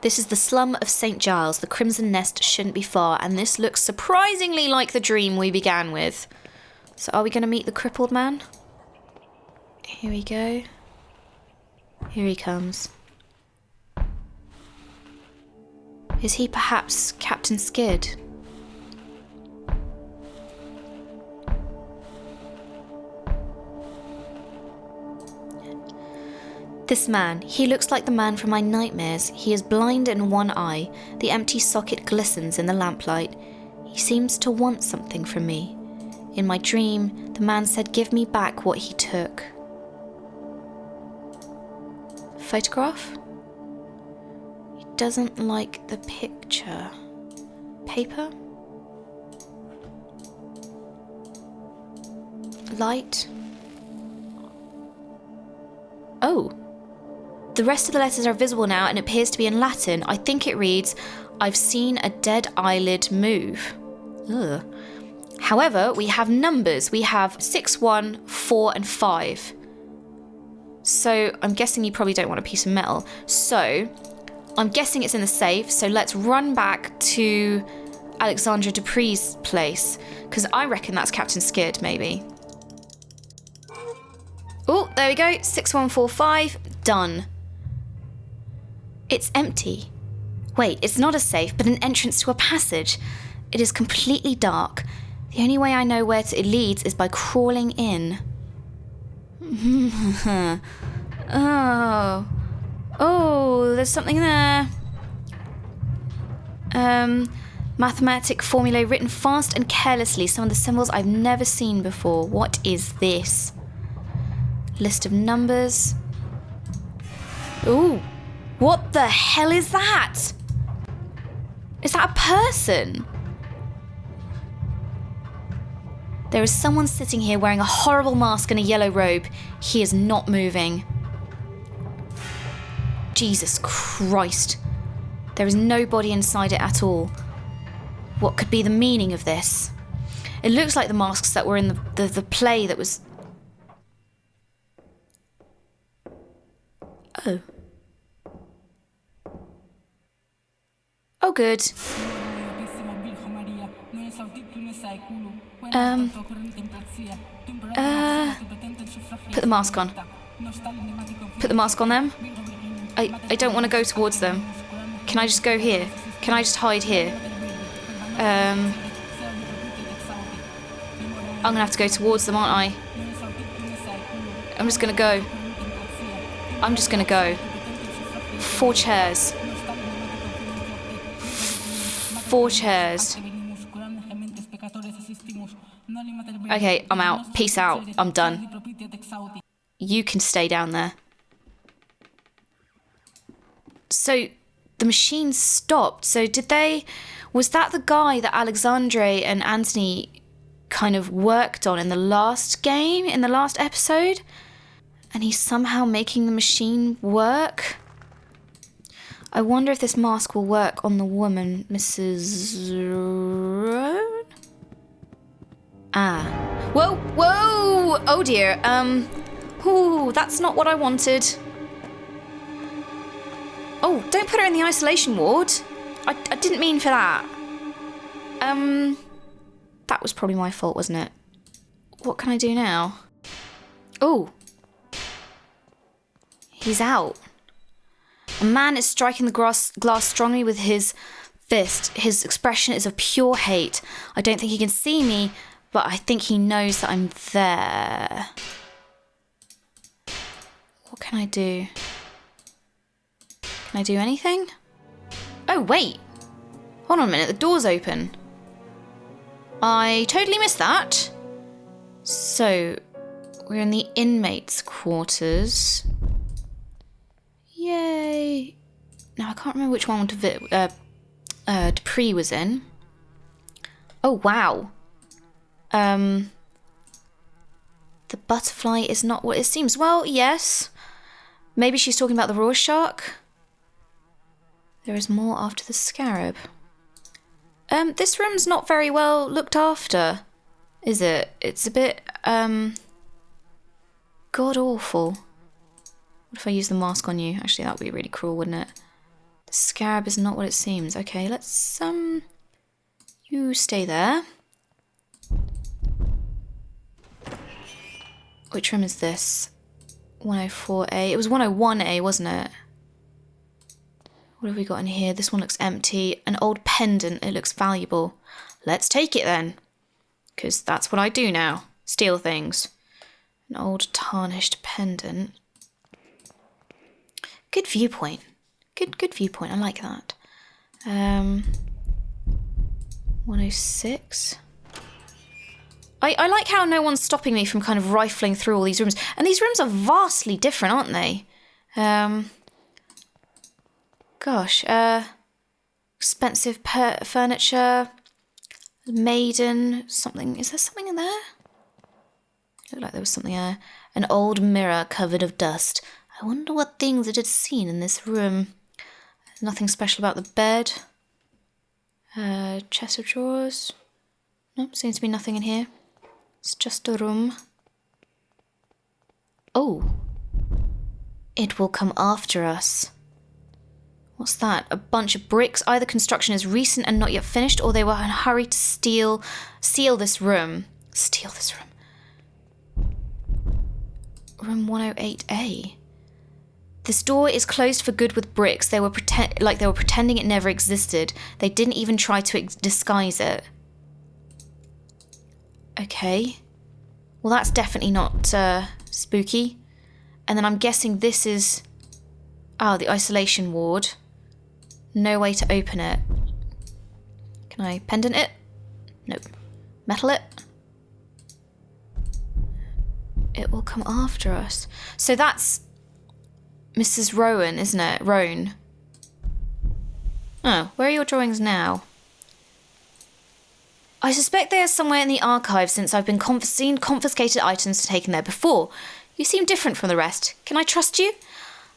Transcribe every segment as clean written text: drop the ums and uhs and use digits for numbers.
This is the slum of St. Giles. The Crimson Nest shouldn't be far, and this looks surprisingly like the dream we began with. So are we going to meet the crippled man? Here we go. Here he comes. Is he perhaps Captain Skid? This man, he looks like the man from my nightmares. He is blind in one eye. The empty socket glistens in the lamplight. He seems to want something from me. In my dream, the man said, "Give me back what he took." Photograph? He doesn't like the picture. Paper? Light? Oh. The rest of the letters are visible now and it appears to be in Latin. I think it reads, "I've seen a dead eyelid move." Ugh. However, we have numbers. We have 6, 1, 4 and 5. So I'm guessing you probably don't want a piece of metal. So I'm guessing it's in the safe. So let's run back to Alexandra Dupree's place, because I reckon that's Captain Skid, maybe. Oh, there we go. 6145. Done. It's empty. Wait, it's not a safe, but an entrance to a passage. It is completely dark. The only way I know where it leads is by crawling in. Oh, there's something there. Mathematic formulae written fast and carelessly. Some of the symbols I've never seen before. What is this? List of numbers. Ooh, what the hell is that? Is that a person? There is someone sitting here wearing a horrible mask and a yellow robe. He is not moving. Jesus Christ. There is nobody inside it at all. What could be the meaning of this? It looks like the masks that were in the play that was... Oh. Oh, good. Put the mask on. Put the mask on them. I don't want to go towards them. Can I just go here? Can I just hide here? I'm gonna have to go towards them, aren't I? I'm just gonna go. I'm just gonna go. 4 chairs. 4 chairs. Okay, I'm out. Peace out. I'm done. You can stay down there. So, the machine stopped. So did they... Was that the guy that Alexandre and Anthony kind of worked on in the last game, in the last episode? And he's somehow making the machine work? I wonder if this mask will work on the woman, Mrs. Roan? Ah. Whoa, whoa! Oh dear, ooh, that's not what I wanted. Oh, don't put her in the isolation ward. I didn't mean for that. That was probably my fault, wasn't it? What can I do now? Oh. He's out. A man is striking the glass strongly with his fist. His expression is of pure hate. I don't think he can see me, but I think he knows that I'm there. What can I do? Can I do anything? Oh, wait. Hold on a minute, the door's open. I totally missed that. So, we're in the inmates' quarters. Yay. Now, I can't remember which one Dupree was in. Oh, wow. The butterfly is not what it seems. Well, yes. Maybe she's talking about the Rorschach. There is more after the scarab. This room's not very well looked after, is it? It's a bit, god-awful. What if I use the mask on you? Actually, that would be really cruel, wouldn't it? Scarab is not what it seems. Okay, let's, you stay there. Which room is this? 104A. It was 101A, wasn't it? What have we got in here? This one looks empty. An old pendant. It looks valuable. Let's take it then. Because that's what I do now. Steal things. An old tarnished pendant. Good viewpoint. Good viewpoint. I like that. 106. I like how no one's stopping me from kind of rifling through all these rooms. And these rooms are vastly different, aren't they? Gosh. Expensive furniture. Maiden. Something. Is there something in there? Looked like there was something there. An old mirror covered of dust. I wonder what things it had seen in this room. Nothing special about the bed. Chest of drawers. Nope, seems to be nothing in here. It's just a room. Oh. It will come after us. What's that? A bunch of bricks. Either construction is recent and not yet finished, or they were in a hurry to seal this room. Steal this room. Room 108A. This door is closed for good with bricks. They were pretending it never existed. They didn't even try to disguise it. Okay. Well, that's definitely not spooky. And then I'm guessing this is... Oh, the isolation ward. No way to open it. Can I pendant it? Nope. Metal it? It will come after us. So that's Mrs. Rowan, isn't it? Roan. Oh, where are your drawings now? I suspect they are somewhere in the archive since I've been seen confiscated items taken there before. You seem different from the rest. Can I trust you?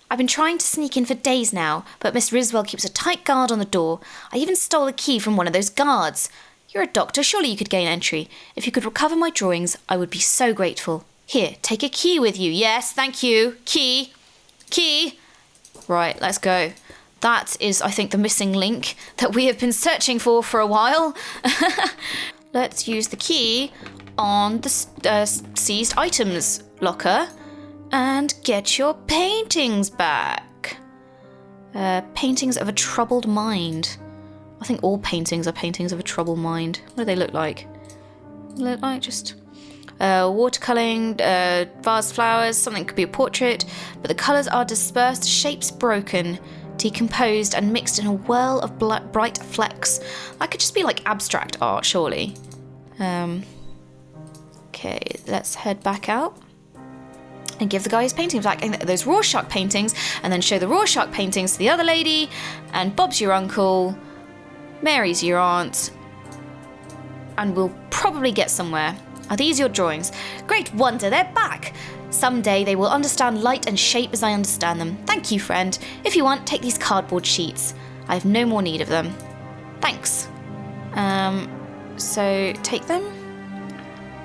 I've been trying to sneak in for days now, but Miss Riswell keeps a tight guard on the door. I even stole a key from one of those guards. You're a doctor, surely you could gain entry. If you could recover my drawings, I would be so grateful. Here, take a key with you. Yes, thank you. Key. Key. Right, let's go. That is, I think, the missing link that we have been searching for a while. Let's use the key on the seized items locker and get your paintings back. Paintings of a troubled mind. I think all paintings are paintings of a troubled mind. What do they look like? They look like just watercolouring, vase flowers, something could be a portrait, but the colours are dispersed, shapes broken, decomposed and mixed in a whirl of bright flecks. That could just be like abstract art, surely. Okay, let's head back out and give the guy his paintings back, and those Rorschach paintings, and then show the Rorschach paintings to the other lady, and Bob's your uncle, Mary's your aunt, and we'll probably get somewhere. Are these your drawings? Great wonder, they're back! Someday they will understand light and shape as I understand them. Thank you, friend. If you want, take these cardboard sheets. I have no more need of them. Thanks. So take them.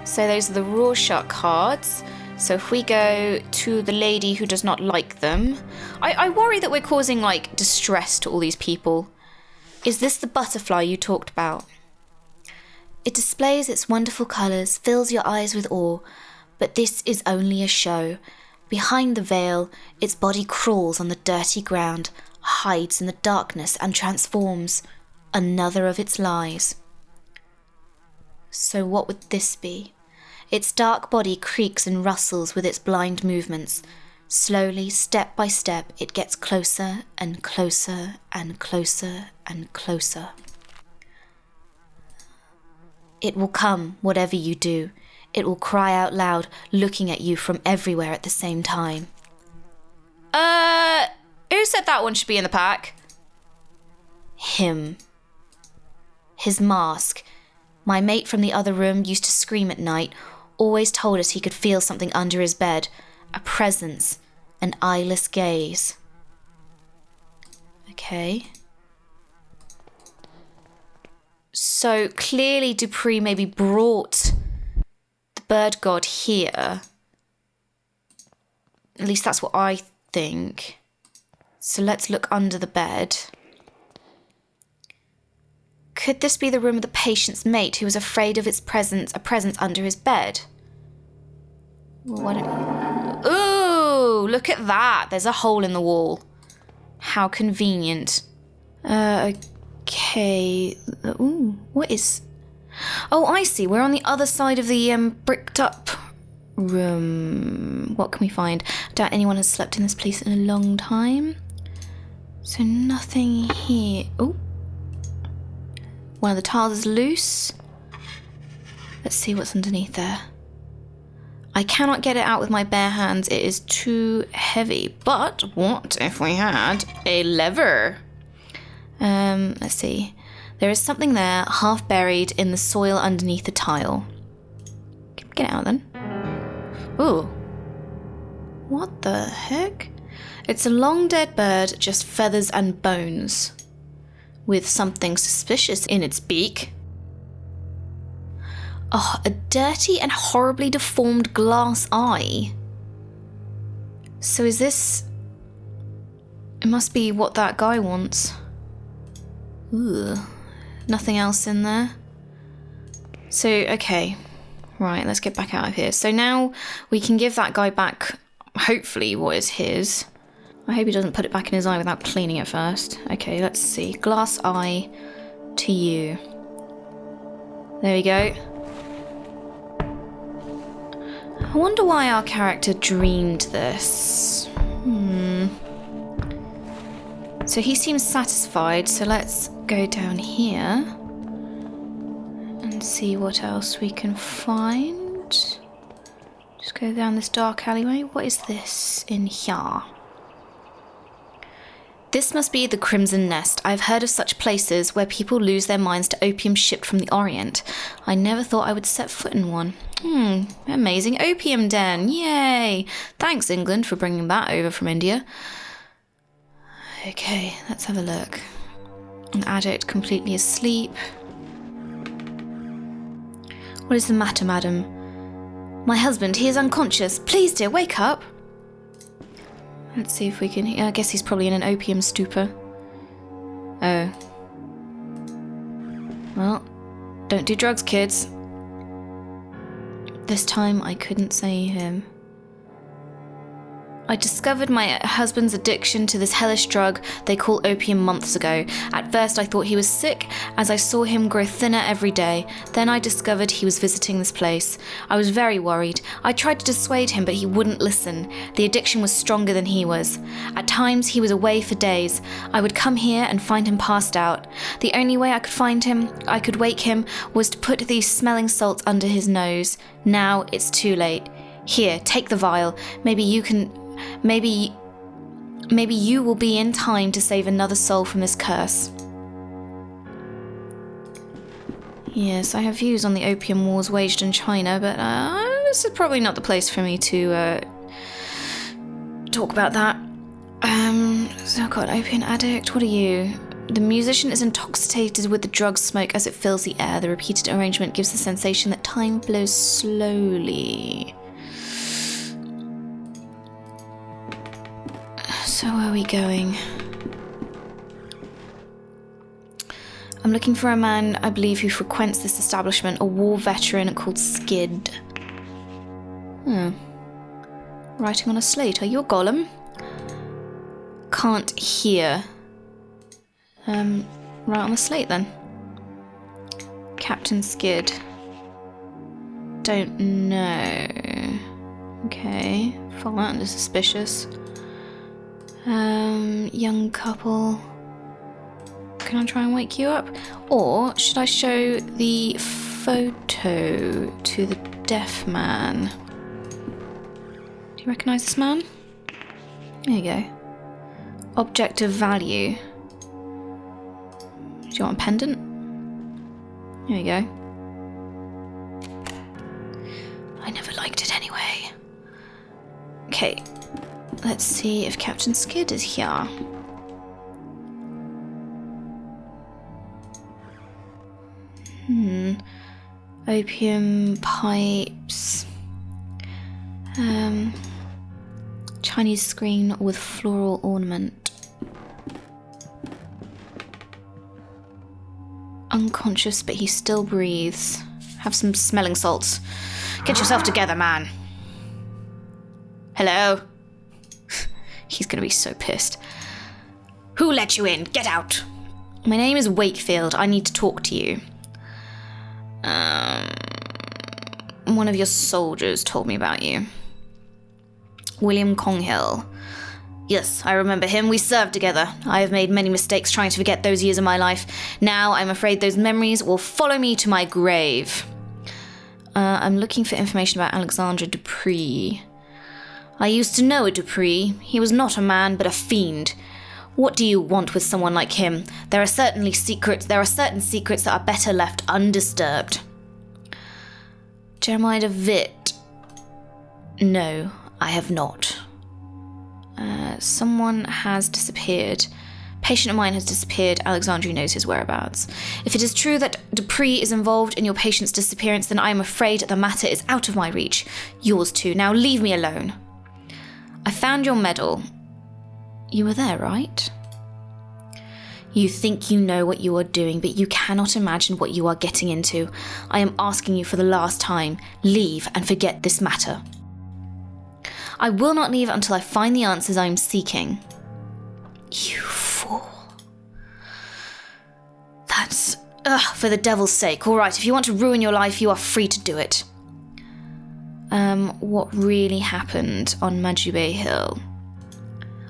So those are the Rorschach cards. So if we go to the lady who does not like them, I worry that we're causing, like, distress to all these people. Is this the butterfly you talked about? It displays its wonderful colours, fills your eyes with awe, but this is only a show. Behind the veil, its body crawls on the dirty ground, hides in the darkness and transforms. Another of its lies. So what would this be? Its dark body creaks and rustles with its blind movements. Slowly, step by step, it gets closer and closer and closer and closer. It will come, whatever you do. It will cry out loud, looking at you from everywhere at the same time. Who said that one should be in the pack? Him. His mask. My mate from the other room used to scream at night, always told us he could feel something under his bed. A presence. An eyeless gaze. Okay. So clearly Dupree maybe brought the bird god here. At least that's what I think. So let's look under the bed. Could this be the room of the patient's mate who was afraid of a presence under his bed? Ooh, look at that. There's a hole in the wall. How convenient. Okay. Ooh, what is... Oh, I see. We're on the other side of the bricked up room. What can we find? I doubt anyone has slept in this place in a long time. So nothing here. Oh. One of the tiles is loose. Let's see what's underneath there. I cannot get it out with my bare hands. It is too heavy. But what if we had a lever? Let's see. There is something there, half buried in the soil underneath the tile. Get it out then. Ooh. What the heck? It's a long dead bird, just feathers and bones. With something suspicious in its beak. Oh, a dirty and horribly deformed glass eye. So is this... It must be what that guy wants. Ooh. Nothing else in there. So, okay. Right, let's get back out of here. So now we can give that guy back, hopefully, what is his. I hope he doesn't put it back in his eye without cleaning it first. Okay, let's see. Glass eye to you. There we go. I wonder why our character dreamed this. So he seems satisfied, so let's go down here and see what else we can find. Just go down this dark alleyway. What is this in here? This must be the Crimson Nest. I've heard of such places where people lose their minds to opium shipped from the Orient. I never thought I would set foot in one. Amazing opium den. Yay! Thanks, England, for bringing that over from India. Okay, let's have a look. An addict completely asleep. What is the matter, madam? My husband, he is unconscious. Please, dear, wake up. Let's see if we can... I guess he's probably in an opium stupor. Oh. Well, don't do drugs, kids. This time I couldn't save him. I discovered my husband's addiction to this hellish drug they call opium months ago. At first I thought he was sick, as I saw him grow thinner every day. Then I discovered he was visiting this place. I was very worried. I tried to dissuade him, but he wouldn't listen. The addiction was stronger than he was. At times he was away for days. I would come here and find him passed out. The only way I could wake him, was to put these smelling salts under his nose. Now it's too late. Here, take the vial. Maybe you will be in time to save another soul from this curse. Yes, I have views on the opium wars waged in China, but this is probably not the place for me to talk about that. So I've got an opium addict. What are you? The musician is intoxicated with the drug smoke as it fills the air. The repeated arrangement gives the sensation that time flows slowly. So where are we going? I'm looking for a man, I believe, who frequents this establishment, a war veteran called Skid. Writing on a slate. Are you a golem? Can't hear. Right on the slate then. Captain Skid. Don't know. Okay. Find that under suspicious. Young couple. Can I try and wake you up? Or should I show the photo to the deaf man? Do you recognise this man? There you go. Object of value. Do you want a pendant? There you go. I never liked it anyway. Okay. Let's see if Captain Skid is here. Opium pipes. Chinese screen with floral ornament. Unconscious, but he still breathes. Have some smelling salts. Get yourself together, man. Hello? He's gonna be so pissed. Who let you in? Get out. My name is Wakefield. I need to talk to you. One of your soldiers told me about you. William Conghill. Yes, I remember him. We served together. I have made many mistakes trying to forget those years of my life. Now I'm afraid those memories will follow me to my grave. I'm looking for information about Alexandre Dupree. I used to know a Dupree. He was not a man, but a fiend. What do you want with someone like him? There are certain secrets that are better left undisturbed. Jeremiah DeWitt. No, I have not. Someone has disappeared. Patient of mine has disappeared. Alexandre knows his whereabouts. If it is true that Dupree is involved in your patient's disappearance, then I am afraid the matter is out of my reach. Yours too. Now leave me alone. I found your medal. You were there, right? You think you know what you are doing, but you cannot imagine what you are getting into. I am asking you for the last time. Leave and forget this matter. I will not leave until I find the answers I am seeking. You fool. That's... for the devil's sake. All right, if you want to ruin your life, you are free to do it. What really happened on Majube Hill?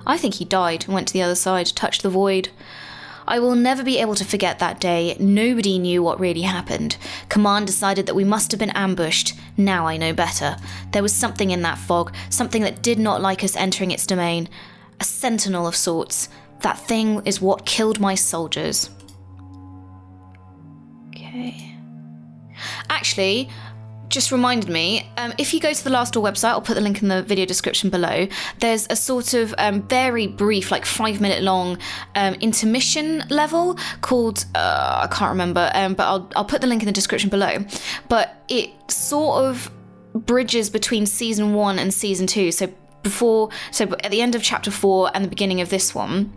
I think he died and went to the other side, touched the void. I will never be able to forget that day. Nobody knew what really happened. Command decided that we must have been ambushed. Now I know better. There was something in that fog, something that did not like us entering its domain. A sentinel of sorts. That thing is what killed my soldiers. Okay. Actually, just reminded me, if you go to the Last Door website, I'll put the link in the video description below, there's a sort of very brief, like 5-minute long intermission level called, I can't remember, but I'll put the link in the description below. But it sort of bridges between season 1 and season 2. So at the end of chapter 4 and the beginning of this one.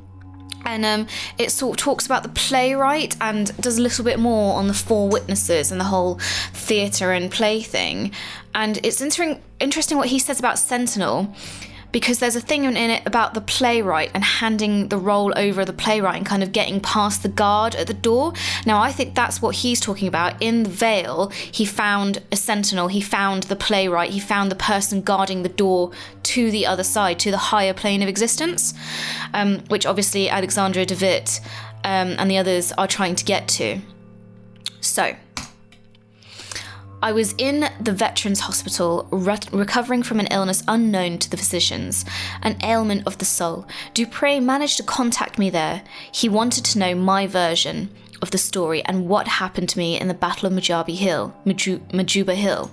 And it sort of talks about the playwright and does a little bit more on the 4 witnesses and the whole theatre and play thing. And it's interesting what he says about Sentinel, because there's a thing in it about the playwright and handing the role over the playwright and kind of getting past the guard at the door. Now, I think that's what he's talking about. In the Vale, he found a sentinel, he found the playwright, he found the person guarding the door to the other side, to the higher plane of existence, which obviously Alexandre DeWitt and the others are trying to get to. So, I was in the Veterans Hospital recovering from an illness unknown to the physicians, an ailment of the soul. Dupree managed to contact me there. He wanted to know my version of the story and what happened to me in the Battle of Majuba Hill.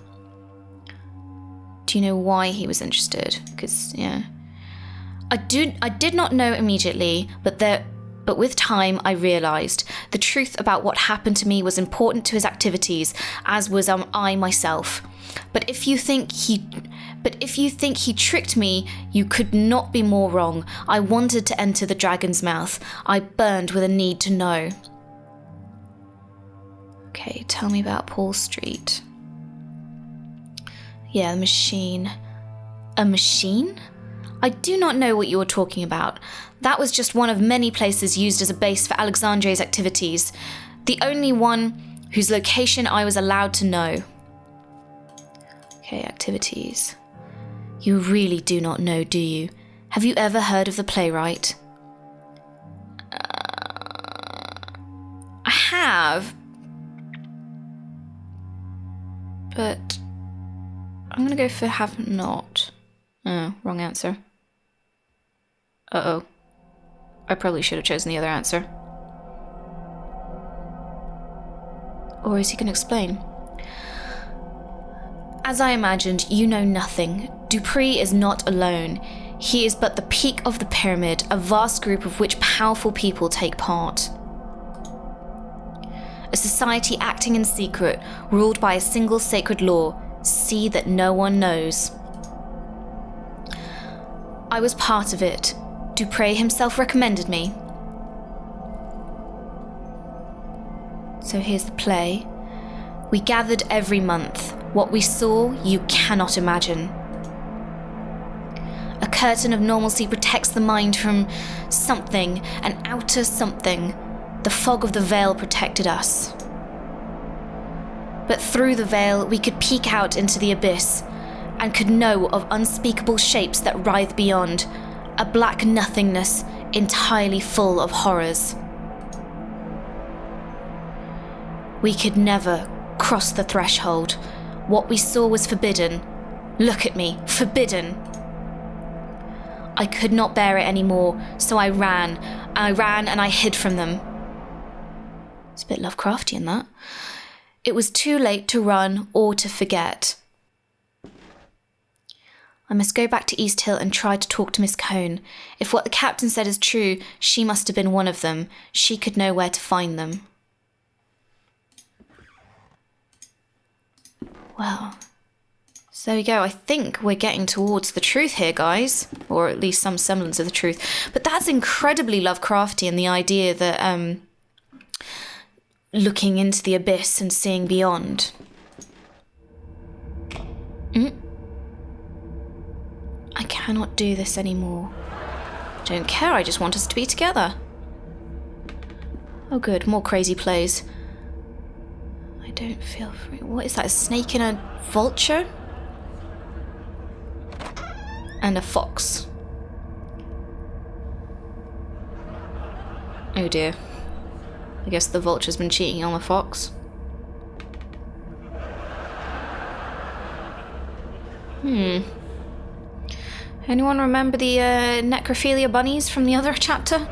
Do you know why he was interested? Because, yeah. I did not know immediately, but with time, I realised the truth about what happened to me was important to his activities, as was I myself. But if you think he tricked me, you could not be more wrong. I wanted to enter the dragon's mouth. I burned with a need to know. Okay, tell me about Paul Street. Yeah, the machine. A machine? I do not know what you are talking about. That was just one of many places used as a base for Alexandre's activities. The only one whose location I was allowed to know. Okay, activities. You really do not know, do you? Have you ever heard of the Playwright? I have. But I'm going to go for have not. Oh, wrong answer. Uh-oh. I probably should have chosen the other answer. Or is he going to explain? As I imagined, you know nothing. Dupree is not alone. He is but the peak of the pyramid, a vast group of which powerful people take part. A society acting in secret, ruled by a single sacred law. See that no one knows. I was part of it. Dupree himself recommended me. So here's the play. We gathered every month. What we saw, you cannot imagine. A curtain of normalcy protects the mind from something, an outer something. The fog of the veil protected us. But through the veil, we could peek out into the abyss and could know of unspeakable shapes that writhe beyond, a black nothingness entirely full of horrors. We could never cross the threshold. What we saw was forbidden. Look at me, forbidden. I could not bear it anymore, so I ran. And I hid from them. It's a bit Lovecraftian, that. It was too late to run or to forget. I must go back to East Hill and try to talk to Miss Cone. If what the captain said is true, she must have been one of them. She could know where to find them. Well, so there we go. I think we're getting towards the truth here, guys. Or at least some semblance of the truth. But that's incredibly Lovecraftian, the idea that looking into the abyss and seeing beyond. I cannot do this anymore. Don't care, I just want us to be together. Oh good, more crazy plays. I don't feel free. What is that, a snake and a vulture? And a fox. Oh dear. I guess the vulture's been cheating on the fox. Anyone remember the necrophilia bunnies from the other chapter?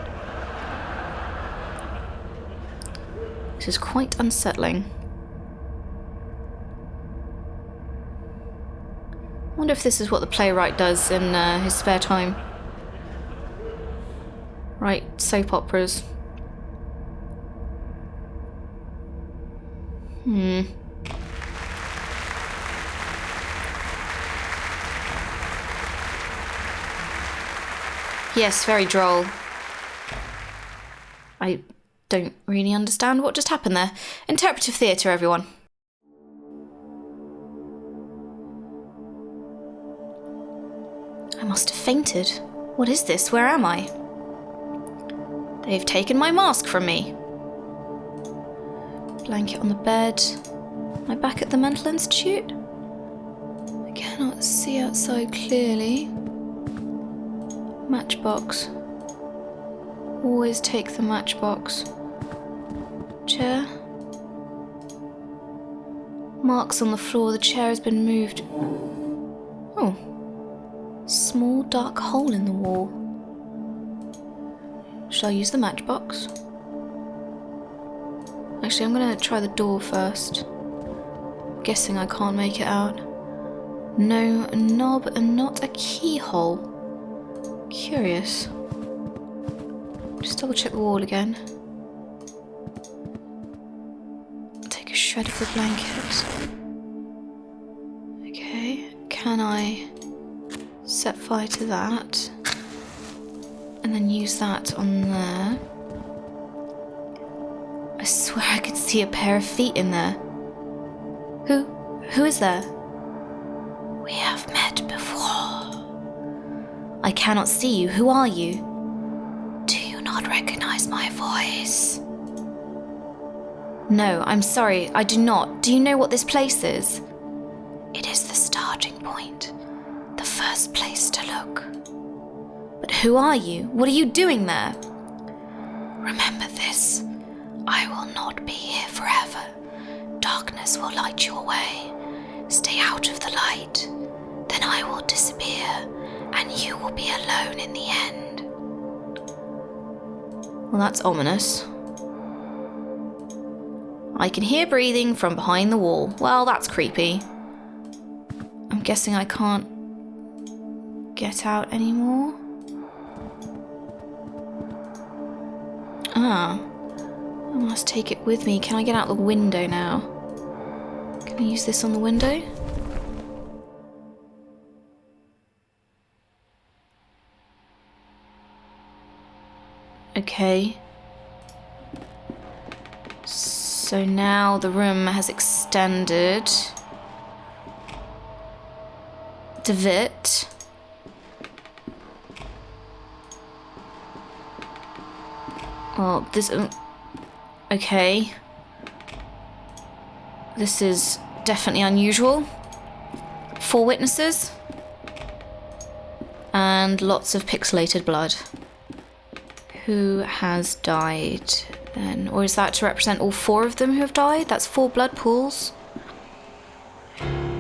This is quite unsettling. I wonder if this is what the playwright does in his spare time. Right, soap operas. Yes, very droll. I don't really understand what just happened there. Interpretive theatre, everyone. I must have fainted. What is this? Where am I? They've taken my mask from me. Blanket on the bed. Am I back at the mental institute? I cannot see outside clearly. Matchbox. Always take the matchbox. Chair. Marks on the floor. The chair has been moved. Oh. Small dark hole in the wall. Shall I use the matchbox? Actually, I'm gonna try the door first. Guessing I can't make it out. No knob and not a keyhole. Curious. Just double check the wall again. Take a shred of the blanket. Okay, can I set fire to that? And then use that on there. I swear I could see a pair of feet in there. Who is there? We have met before. I cannot see you. Who are you? Do you not recognize my voice? No, I'm sorry, I do not. Do you know what this place is? It is the starting point. The first place to look. But who are you? What are you doing there? Remember this. I will not be here forever. Darkness will light you away. Stay out of the light. Then I will disappear, and you will be alone in the end. Well, that's ominous. I can hear breathing from behind the wall. Well, that's creepy. I'm guessing I can't get out anymore. I must take it with me. Can I get out the window now? Can I use this on the window? Okay. So now the room has extended. Divit. Well, this... Okay. This is definitely unusual. 4 witnesses. And lots of pixelated blood. Who has died then? Or is that to represent all 4 of them who have died? That's 4 blood pools.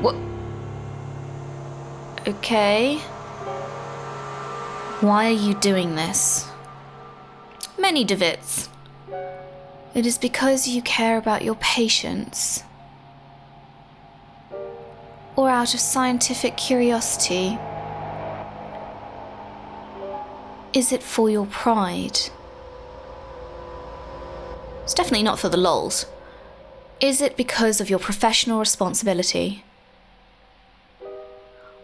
What? Okay. Why are you doing this? Many Divits. It is because you care about your patients. Or out of scientific curiosity. Is it for your pride? It's definitely not for the lols. Is it because of your professional responsibility?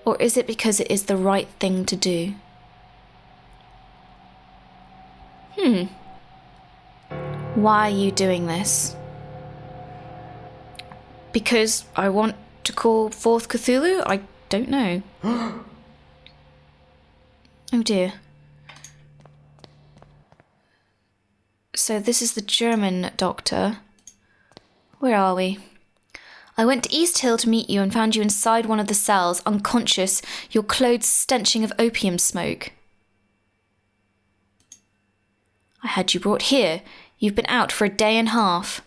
Or is it because it is the right thing to do? Why are you doing this? Because I want to call forth Cthulhu? I don't know. Oh dear. So this is the German doctor. Where are we? I went to East Hill to meet you and found you inside one of the cells, unconscious, your clothes stenching of opium smoke. I had you brought here. You've been out for a day and a half.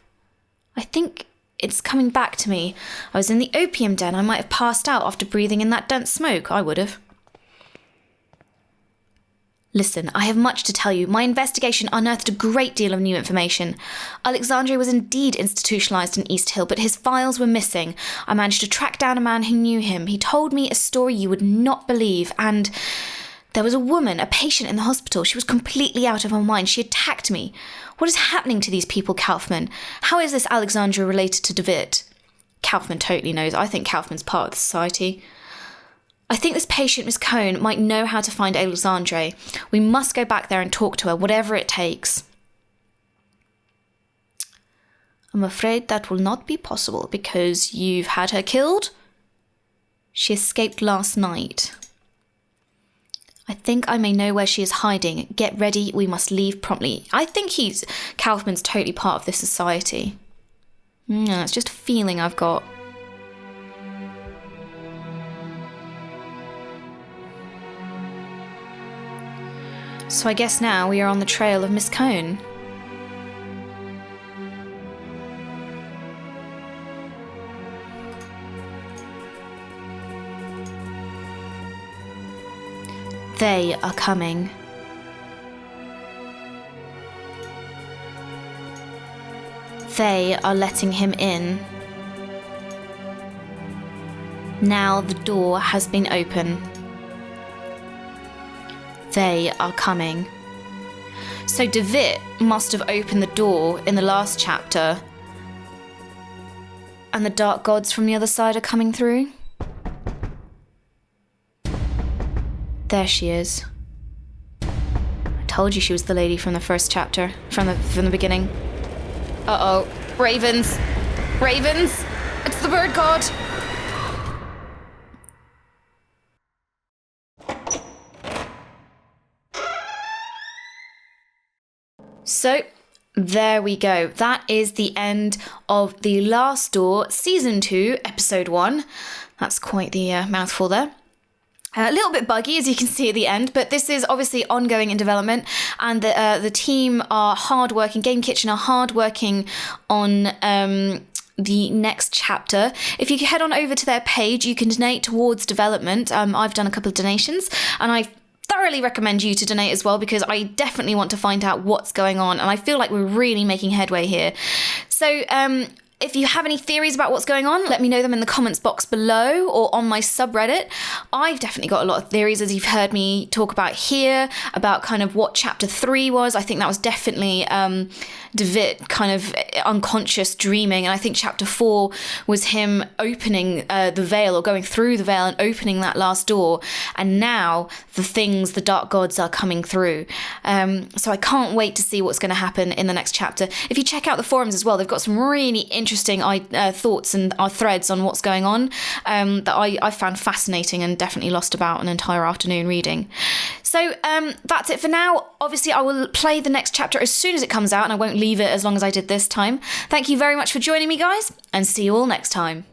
I think it's coming back to me. I was in the opium den. I might have passed out after breathing in that dense smoke. I would have. Listen, I have much to tell you. My investigation unearthed a great deal of new information. Alexandre was indeed institutionalized in East Hill, but his files were missing. I managed to track down a man who knew him. He told me a story you would not believe, and there was a woman, a patient in the hospital. She was completely out of her mind. She attacked me. What is happening to these people, Kaufman? How is this Alexandra related to David? Kaufman totally knows. I think Kaufman's part of the society. I think this patient, Miss Cohn, might know how to find Alexandre. We must go back there and talk to her, whatever it takes. I'm afraid that will not be possible because you've had her killed. She escaped last night. I think I may know where she is hiding. Get ready, we must leave promptly. I think Kaufman's totally part of this society. No, it's just a feeling I've got. So I guess now we are on the trail of Miss Cohn. They are coming. They are letting him in. Now the door has been opened. They are coming. So David must have opened the door in the last chapter. And the dark gods from the other side are coming through. There she is. I told you she was the lady from the first chapter, from the beginning. Uh-oh. Ravens! Ravens! It's the bird god! So, there we go. That is the end of The Last Door, Season 2, Episode 1. That's quite the mouthful there. A little bit buggy, as you can see at the end, but this is obviously ongoing in development, and the team are hardworking. Game Kitchen are hardworking on the next chapter. If you head on over to their page, you can donate towards development. I've done a couple of donations, and I thoroughly recommend you to donate as well, because I definitely want to find out what's going on, and I feel like we're really making headway here. So If you have any theories about what's going on, let me know them in the comments box below or on my subreddit. I've definitely got a lot of theories, as you've heard me talk about here, about kind of what chapter 3 was. I think that was definitely DeVitt kind of unconscious dreaming. And I think chapter 4 was him opening the veil, or going through the veil and opening that last door. And now the dark gods are coming through. So I can't wait to see what's going to happen in the next chapter. If you check out the forums as well, they've got some really interesting thoughts and threads on what's going on that I found fascinating and definitely lost about an entire afternoon reading. So that's it for now. Obviously, I will play the next chapter as soon as it comes out, and I won't leave it as long as I did this time. Thank you very much for joining me, guys, and see you all next time.